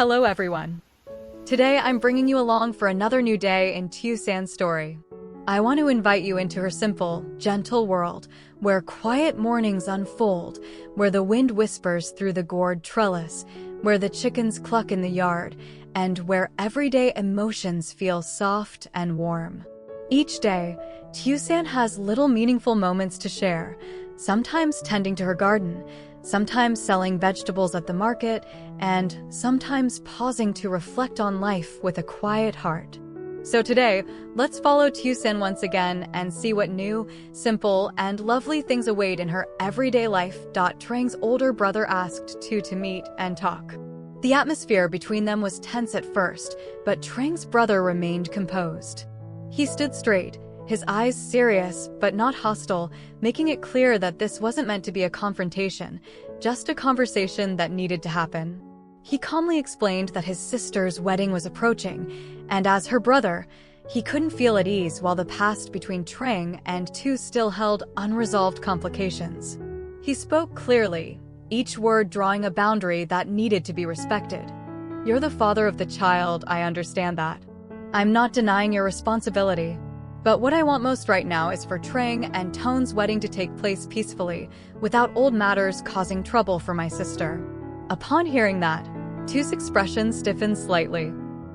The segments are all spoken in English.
Hello everyone. Today I'm bringing you along for another new day in Tusan's story. I want to invite you into her simple, gentle world, where quiet mornings unfold, where the wind whispers through the gourd trellis, where the chickens cluck in the yard, and where everyday emotions feel soft and warm. Each day, Tusan has little meaningful moments to share, sometimes tending to her garden, sometimes selling vegetables at the market, and sometimes pausing to reflect on life with a quiet heart. So today, let's follow Tusan once again and see what new, simple, and lovely things await in her everyday life. Trang's older brother asked Tu to meet and talk. The atmosphere between them was tense at first, but Trang's brother remained composed. He stood straight, his eyes serious but not hostile, making it clear that this wasn't meant to be a confrontation, just a conversation that needed to happen. He calmly explained that his sister's wedding was approaching, and as her brother, he couldn't feel at ease while the past between Trang and Tu still held unresolved complications. He spoke clearly, each word drawing a boundary that needed to be respected. "You're the father of the child, I understand that. I'm not denying your responsibility. But what I want most right now is for Trang and Tone's wedding to take place peacefully, without old matters causing trouble for my sister." Upon hearing that, Tu's expression stiffened slightly.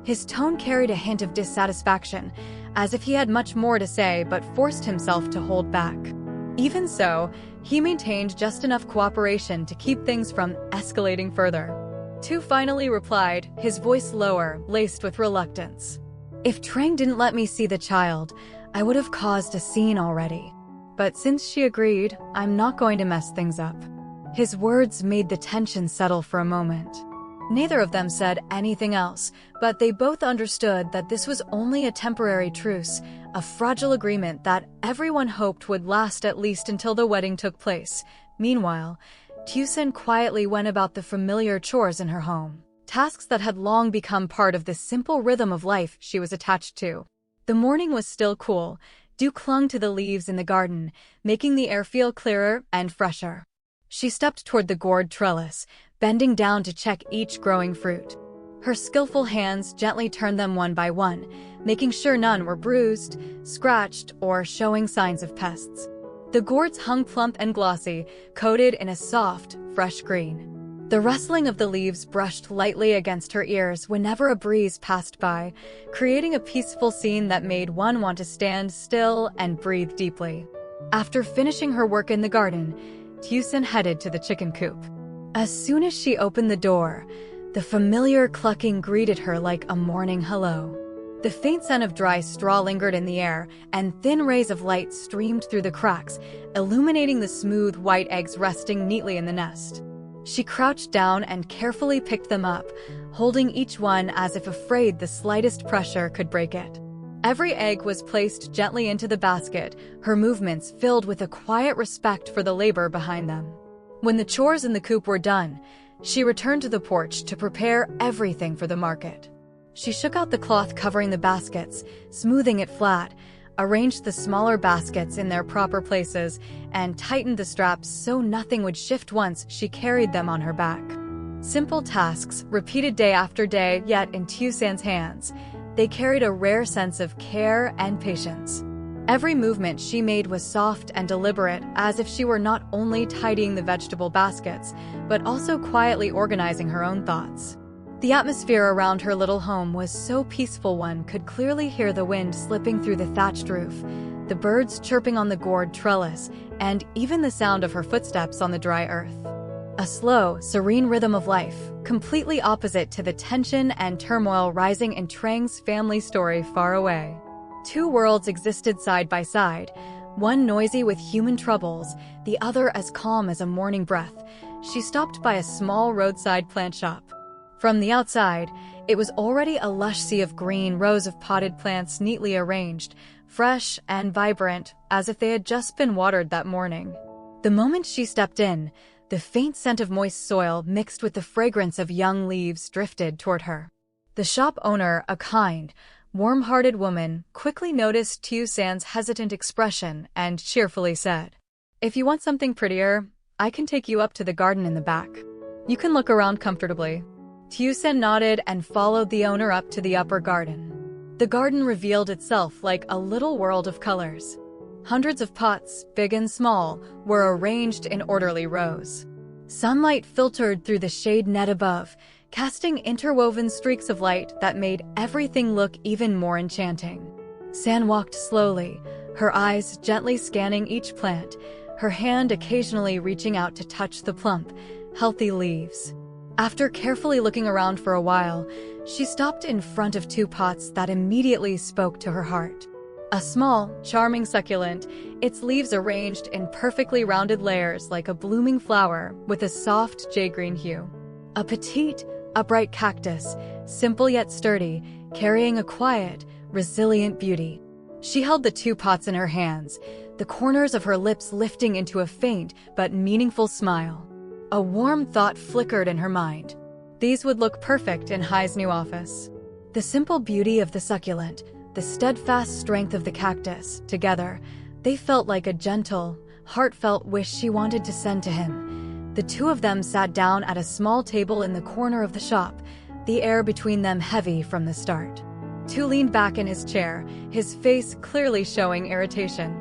His tone carried a hint of dissatisfaction, as if he had much more to say but forced himself to hold back. Even so, he maintained just enough cooperation to keep things from escalating further. Tu finally replied, his voice lower, laced with reluctance. "If Trang didn't let me see the child, I would have caused a scene already. But since she agreed, I'm not going to mess things up." His words made the tension settle for a moment. Neither of them said anything else, but they both understood that this was only a temporary truce, a fragile agreement that everyone hoped would last at least until the wedding took place. Meanwhile, Tusan quietly went about the familiar chores in her home, tasks that had long become part of the simple rhythm of life she was attached to. The morning was still cool. Dew clung to the leaves in the garden, making the air feel clearer and fresher. She stepped toward the gourd trellis, bending down to check each growing fruit. Her skillful hands gently turned them one by one, making sure none were bruised, scratched, or showing signs of pests. The gourds hung plump and glossy, coated in a soft, fresh green. The rustling of the leaves brushed lightly against her ears whenever a breeze passed by, creating a peaceful scene that made one want to stand still and breathe deeply. After finishing her work in the garden, Tusan headed to the chicken coop. As soon as she opened the door, the familiar clucking greeted her like a morning hello. The faint scent of dry straw lingered in the air, and thin rays of light streamed through the cracks, illuminating the smooth white eggs resting neatly in the nest. She crouched down and carefully picked them up, holding each one as if afraid the slightest pressure could break it. Every egg was placed gently into the basket, her movements filled with a quiet respect for the labor behind them. When the chores in the coop were done, she returned to the porch to prepare everything for the market. She shook out the cloth covering the baskets, smoothing it flat, arranged the smaller baskets in their proper places, and tightened the straps so nothing would shift once she carried them on her back. Simple tasks, repeated day after day, yet in Tusan's hands, they carried a rare sense of care and patience. Every movement she made was soft and deliberate, as if she were not only tidying the vegetable baskets, but also quietly organizing her own thoughts. The atmosphere around her little home was so peaceful one could clearly hear the wind slipping through the thatched roof, the birds chirping on the gourd trellis, and even the sound of her footsteps on the dry earth. A slow, serene rhythm of life, completely opposite to the tension and turmoil rising in Trang's family story far away. Two worlds existed side by side, one noisy with human troubles, the other as calm as a morning breath. She stopped by a small roadside plant shop. From the outside, it was already a lush sea of green, rows of potted plants neatly arranged, fresh and vibrant, as if they had just been watered that morning. The moment she stepped in, the faint scent of moist soil mixed with the fragrance of young leaves drifted toward her. The shop owner, a kind, warm-hearted woman, quickly noticed Tusan's hesitant expression and cheerfully said, "If you want something prettier, I can take you up to the garden in the back. You can look around comfortably." Tusan nodded and followed the owner up to the upper garden. The garden revealed itself like a little world of colors. Hundreds of pots, big and small, were arranged in orderly rows. Sunlight filtered through the shade net above, casting interwoven streaks of light that made everything look even more enchanting. San walked slowly, her eyes gently scanning each plant, her hand occasionally reaching out to touch the plump, healthy leaves. After carefully looking around for a while, she stopped in front of 2 pots that immediately spoke to her heart. A small, charming succulent, its leaves arranged in perfectly rounded layers like a blooming flower with a soft jade-green hue. A petite, upright cactus, simple yet sturdy, carrying a quiet, resilient beauty. She held the 2 pots in her hands, the corners of her lips lifting into a faint but meaningful smile. A warm thought flickered in her mind. These would look perfect in Hai's new office. The simple beauty of the succulent, the steadfast strength of the cactus, together, they felt like a gentle, heartfelt wish she wanted to send to him. The 2 of them sat down at a small table in the corner of the shop, the air between them heavy from the start. Tu leaned back in his chair, his face clearly showing irritation.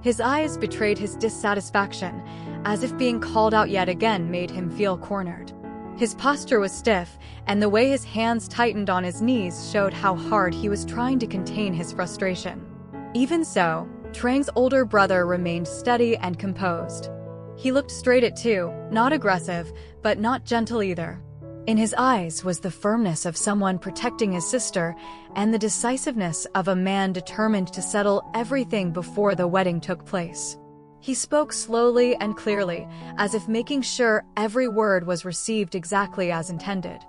His eyes betrayed his dissatisfaction, as if being called out yet again made him feel cornered. His posture was stiff, and the way his hands tightened on his knees showed how hard he was trying to contain his frustration. Even so, Trang's older brother remained steady and composed. He looked straight at Tu, not aggressive, but not gentle either. In his eyes was the firmness of someone protecting his sister and the decisiveness of a man determined to settle everything before the wedding took place. He spoke slowly and clearly, as if making sure every word was received exactly as intended.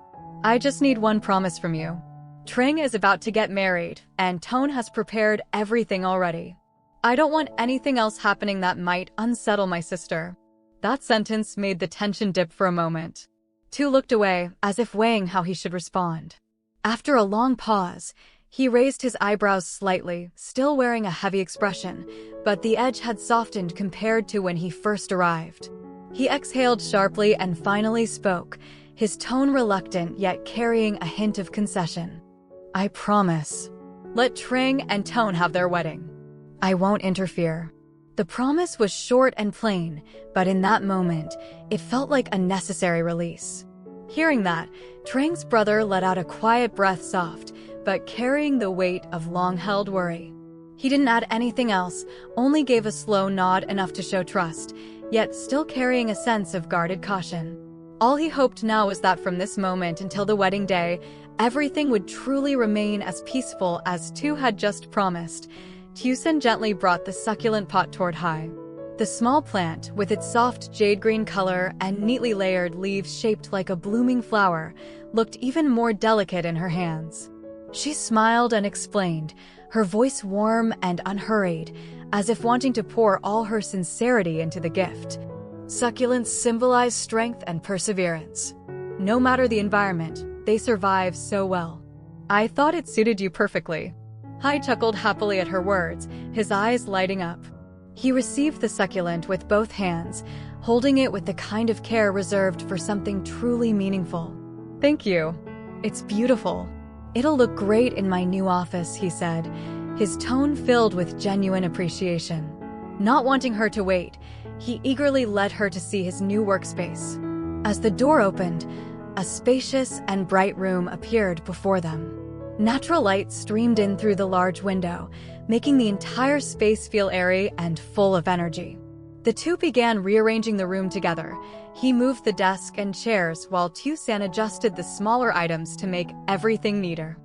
I just need one promise from you. Trang is about to get married, and Tone has prepared everything already. I don't want anything else happening that might unsettle my sister. That sentence made the tension dip for a moment. Tu looked away, as if weighing how he should respond. After a long pause, he raised his eyebrows slightly, still wearing a heavy expression, but the edge had softened compared to when he first arrived. He exhaled sharply and finally spoke, his tone reluctant yet carrying a hint of concession. I promise. Let Trang and Tone have their wedding. I won't interfere. The promise was short and plain, but in that moment, it felt like a necessary release. Hearing that, Trang's brother let out a quiet breath, soft, but carrying the weight of long-held worry. He didn't add anything else, only gave a slow nod enough to show trust, yet still carrying a sense of guarded caution. All he hoped now was that from this moment until the wedding day, everything would truly remain as peaceful as Tu had just promised. Tusan gently brought the succulent pot toward Hai. The small plant, with its soft jade-green color and neatly layered leaves shaped like a blooming flower, looked even more delicate in her hands. She smiled and explained, her voice warm and unhurried, as if wanting to pour all her sincerity into the gift. Succulents symbolize strength and perseverance. No matter the environment, they survive so well. I thought it suited you perfectly. Hai chuckled happily at her words, his eyes lighting up. He received the succulent with both hands, holding it with the kind of care reserved for something truly meaningful. Thank you. It's beautiful. It'll look great in my new office, he said, his tone filled with genuine appreciation. Not wanting her to wait, he eagerly led her to see his new workspace. As the door opened, a spacious and bright room appeared before them. Natural light streamed in through the large window, making the entire space feel airy and full of energy. The two began rearranging the room together. He moved the desk and chairs while Tusan adjusted the smaller items to make everything neater.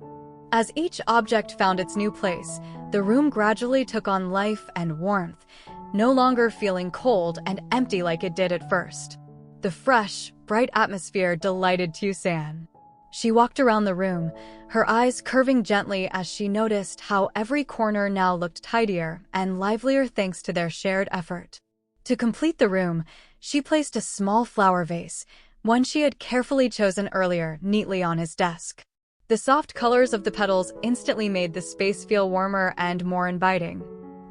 As each object found its new place, the room gradually took on life and warmth, no longer feeling cold and empty like it did at first. The fresh, bright atmosphere delighted Tusan. She walked around the room, her eyes curving gently as she noticed how every corner now looked tidier and livelier thanks to their shared effort. To complete the room, she placed a small flower vase, one she had carefully chosen earlier, neatly on his desk. The soft colors of the petals instantly made the space feel warmer and more inviting.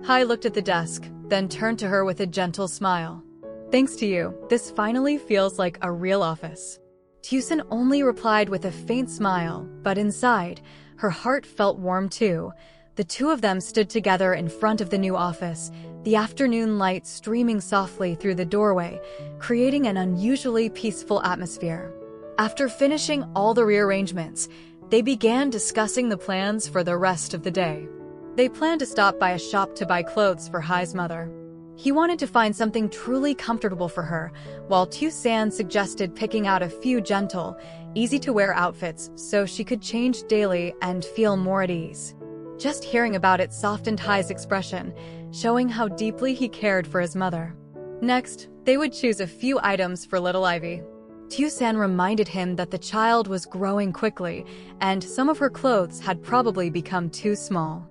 Hai looked at the desk, then turned to her with a gentle smile. Thanks to you, this finally feels like a real office. Tusan only replied with a faint smile, but inside, her heart felt warm too. The two of them stood together in front of the new office, the afternoon light streaming softly through the doorway, creating an unusually peaceful atmosphere. After finishing all the rearrangements, they began discussing the plans for the rest of the day. They planned to stop by a shop to buy clothes for Hai's mother. He wanted to find something truly comfortable for her, while Tusan suggested picking out a few gentle, easy-to-wear outfits so she could change daily and feel more at ease. Just hearing about it softened Hai's expression, showing how deeply he cared for his mother. Next, they would choose a few items for little Ivy. Tusan reminded him that the child was growing quickly, and some of her clothes had probably become too small.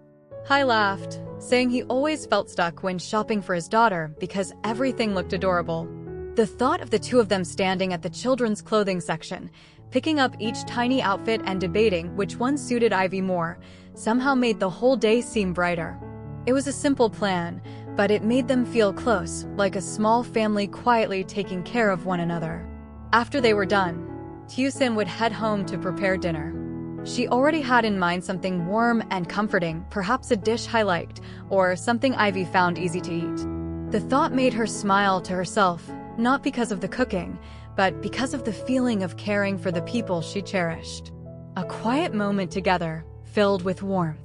Hai laughed, saying he always felt stuck when shopping for his daughter because everything looked adorable. The thought of the two of them standing at the children's clothing section, picking up each tiny outfit and debating which one suited Ivy more, somehow made the whole day seem brighter. It was a simple plan, but it made them feel close, like a small family quietly taking care of one another. After they were done, Tusan would head home to prepare dinner. She already had in mind something warm and comforting, perhaps a dish Hai liked, or something Ivy found easy to eat. The thought made her smile to herself, not because of the cooking, but because of the feeling of caring for the people she cherished. A quiet moment together, filled with warmth.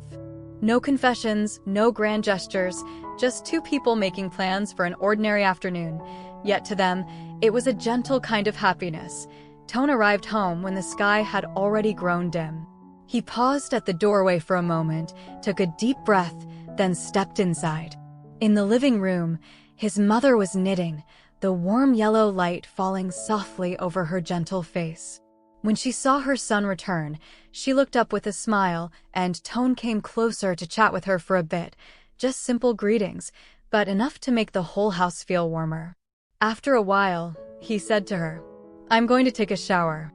No confessions, no grand gestures, just two people making plans for an ordinary afternoon. Yet to them, it was a gentle kind of happiness. Tone arrived home when the sky had already grown dim. He paused at the doorway for a moment, took a deep breath, then stepped inside. In the living room, his mother was knitting, the warm yellow light falling softly over her gentle face. When she saw her son return, she looked up with a smile, and Tone came closer to chat with her for a bit. Just simple greetings, but enough to make the whole house feel warmer. After a while, he said to her, "I'm going to take a shower.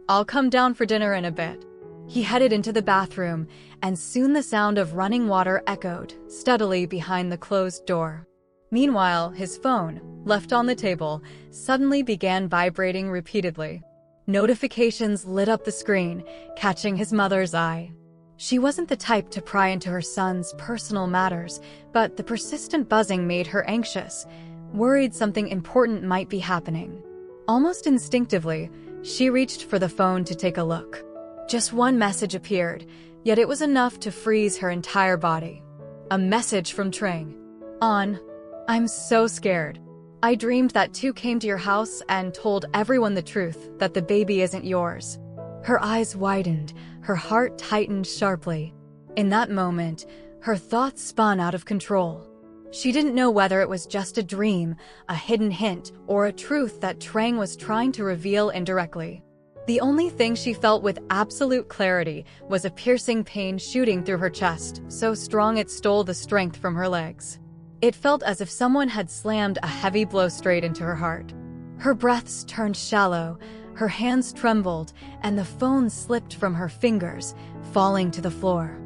I'll come down for dinner in a bit." He headed into the bathroom, and soon the sound of running water echoed steadily behind the closed door. Meanwhile, his phone, left on the table, suddenly began vibrating repeatedly. Notifications lit up the screen, catching his mother's eye. She wasn't the type to pry into her son's personal matters, but the persistent buzzing made her anxious, worried something important might be happening. Almost instinctively, she reached for the phone to take a look. Just one message appeared, yet it was enough to freeze her entire body. A message from Trang. I'm so scared. I dreamed that two came to your house and told everyone the truth, that the baby isn't yours. Her eyes widened, her heart tightened sharply. In that moment, her thoughts spun out of control. She didn't know whether it was just a dream, a hidden hint, or a truth that Trang was trying to reveal indirectly. The only thing she felt with absolute clarity was a piercing pain shooting through her chest, so strong it stole the strength from her legs. It felt as if someone had slammed a heavy blow straight into her heart. Her breaths turned shallow, her hands trembled, and the phone slipped from her fingers, falling to the floor.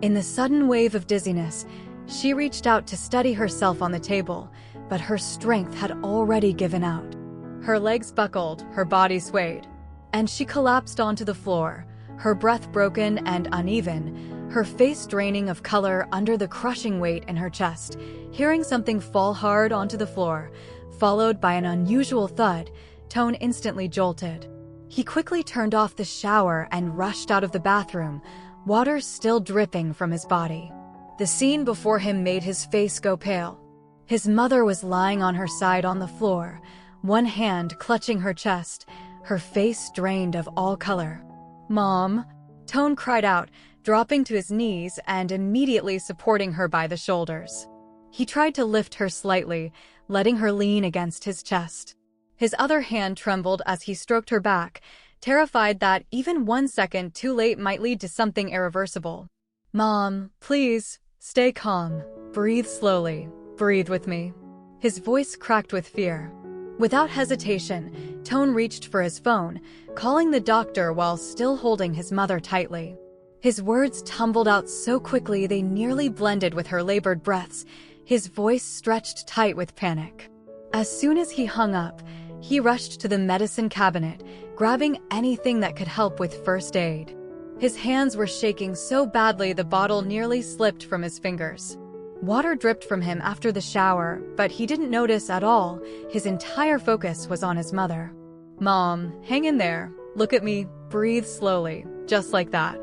In the sudden wave of dizziness, she reached out to steady herself on the table, but her strength had already given out. Her legs buckled, her body swayed, and she collapsed onto the floor, her breath broken and uneven, her face draining of color under the crushing weight in her chest. Hearing something fall hard onto the floor, followed by an unusual thud, Tone instantly jolted. He quickly turned off the shower and rushed out of the bathroom, water still dripping from his body. The scene before him made his face go pale. His mother was lying on her side on the floor, one hand clutching her chest, her face drained of all color. "Mom," Tone cried out, dropping to his knees and immediately supporting her by the shoulders. He tried to lift her slightly, letting her lean against his chest. His other hand trembled as he stroked her back, terrified that even 1 second too late might lead to something irreversible. "Mom, please, stay calm. Breathe slowly. Breathe with me." His voice cracked with fear. Without hesitation, Tone reached for his phone, calling the doctor while still holding his mother tightly. His words tumbled out so quickly they nearly blended with her labored breaths, his voice stretched tight with panic. As soon as he hung up, He rushed to the medicine cabinet, grabbing anything that could help with first aid. His hands were shaking so badly the bottle nearly slipped from his fingers. Water dripped from him after the shower, but he didn't notice at all. His entire focus was on his mother. "Mom, hang in there. Look at me. Breathe slowly, just like that."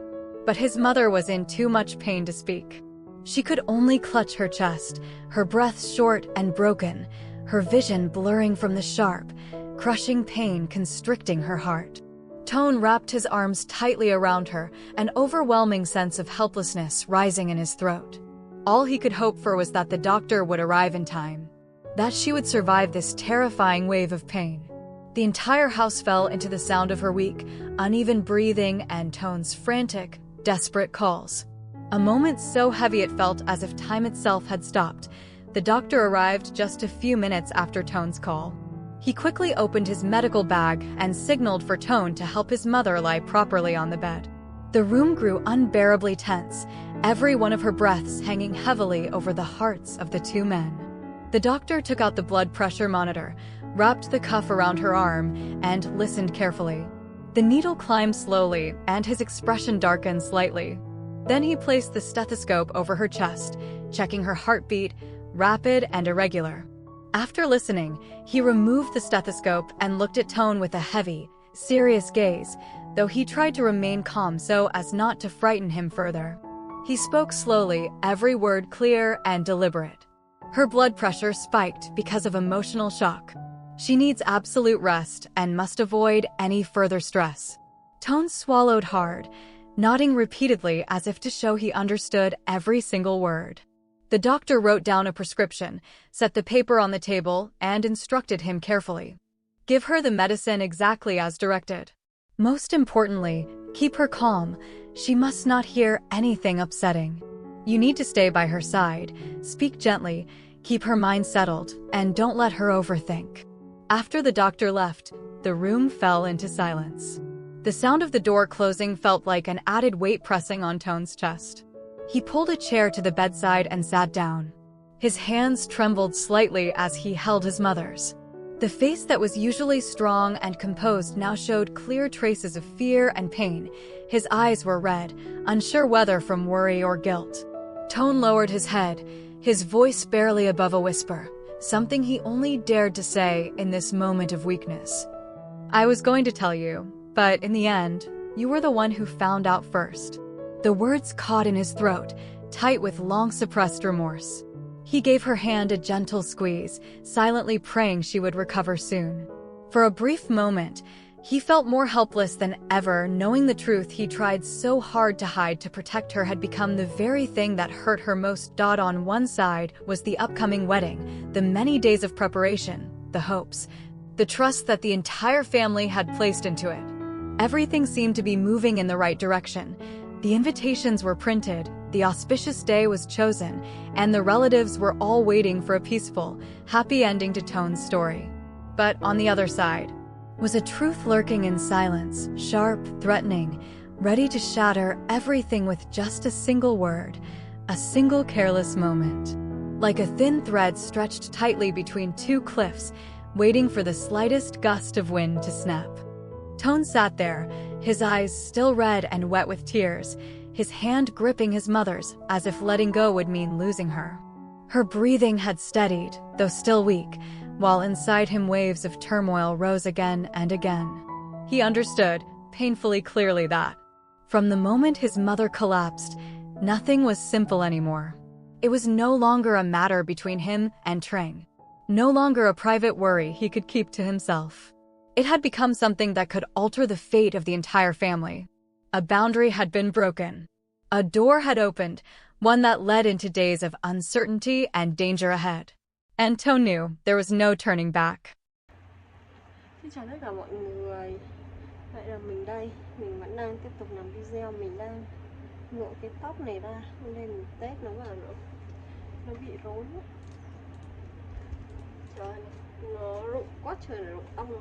But his mother was in too much pain to speak. She could only clutch her chest, her breath short and broken, her vision blurring from the sharp, crushing pain constricting her heart. Tone wrapped his arms tightly around her, an overwhelming sense of helplessness rising in his throat. All he could hope for was that the doctor would arrive in time, that she would survive this terrifying wave of pain. The entire house fell into the sound of her weak, uneven breathing and Tone's frantic, desperate calls. A moment so heavy it felt as if time itself had stopped. The doctor arrived just a few minutes after Tone's call. He quickly opened his medical bag and signaled for Tone to help his mother lie properly on the bed. The room grew unbearably tense, every one of her breaths hanging heavily over the hearts of the two men. The doctor took out the blood pressure monitor, wrapped the cuff around her arm, and listened carefully. The needle climbed slowly, and his expression darkened slightly. Then he placed the stethoscope over her chest, checking her heartbeat, rapid and irregular. After listening, he removed the stethoscope and looked at Tone with a heavy, serious gaze, though he tried to remain calm so as not to frighten him further. He spoke slowly, every word clear and deliberate. Her blood pressure spiked because of emotional shock. She needs absolute rest and must avoid any further stress. Tone swallowed hard, nodding repeatedly as if to show he understood every single word. The doctor wrote down a prescription, set the paper on the table, and instructed him carefully. Give her the medicine exactly as directed. Most importantly, keep her calm. She must not hear anything upsetting. You need to stay by her side, speak gently, keep her mind settled, and don't let her overthink. After the doctor left, the room fell into silence. The sound of the door closing felt like an added weight pressing on Tone's chest. He pulled a chair to the bedside and sat down. His hands trembled slightly as he held his mother's. The face that was usually strong and composed now showed clear traces of fear and pain. His eyes were red, unsure whether from worry or guilt. Tone lowered his head, his voice barely above a whisper, something he only dared to say in this moment of weakness. "I was going to tell you, but in the end, you were the one who found out first." The words caught in his throat, tight with long-suppressed remorse. He gave her hand a gentle squeeze, silently praying she would recover soon. For a brief moment, he felt more helpless than ever, knowing the truth he tried so hard to hide to protect her had become the very thing that hurt her most. On one side was the upcoming wedding, the many days of preparation, the hopes, the trust that the entire family had placed into it. Everything seemed to be moving in the right direction. The invitations were printed, the auspicious day was chosen, and the relatives were all waiting for a peaceful, happy ending to Tone's story. But on the other side was a truth lurking in silence, sharp, threatening, ready to shatter everything with just a single word, a single careless moment. Like a thin thread stretched tightly between two cliffs, waiting for the slightest gust of wind to snap. Tone sat there, his eyes still red and wet with tears, his hand gripping his mother's as if letting go would mean losing her. Her breathing had steadied, though still weak, while inside him waves of turmoil rose again and again. He understood, painfully clearly, that from the moment his mother collapsed, nothing was simple anymore. It was no longer a matter between him and Trang, no longer a private worry he could keep to himself. It had become something that could alter the fate of the entire family. A boundary had been broken. A door had opened, one that led into days of uncertainty and danger ahead. And Tone knew there was no turning back. Xin chào tất cả mọi người. Vậy là mình đây, mình vẫn đang tiếp tục làm video, mình đang ngựa cái tóc này ra, hôm nay mình tết nó vào nữa. Nó bị rối mất. Trời, nó rụng quá trời là rụng tóc rồi.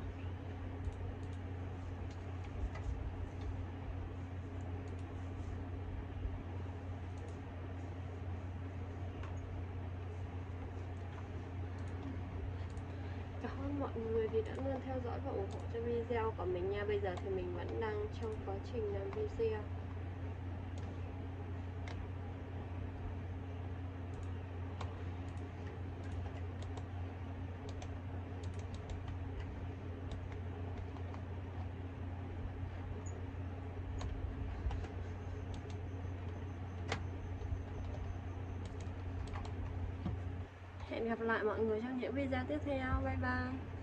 Cảm ơn mọi người vì đã luôn theo dõi và ủng hộ cho video của mình nha. Bây giờ thì mình vẫn đang trong quá trình làm video. Hẹn gặp lại mọi người trong những video tiếp theo. Bye bye.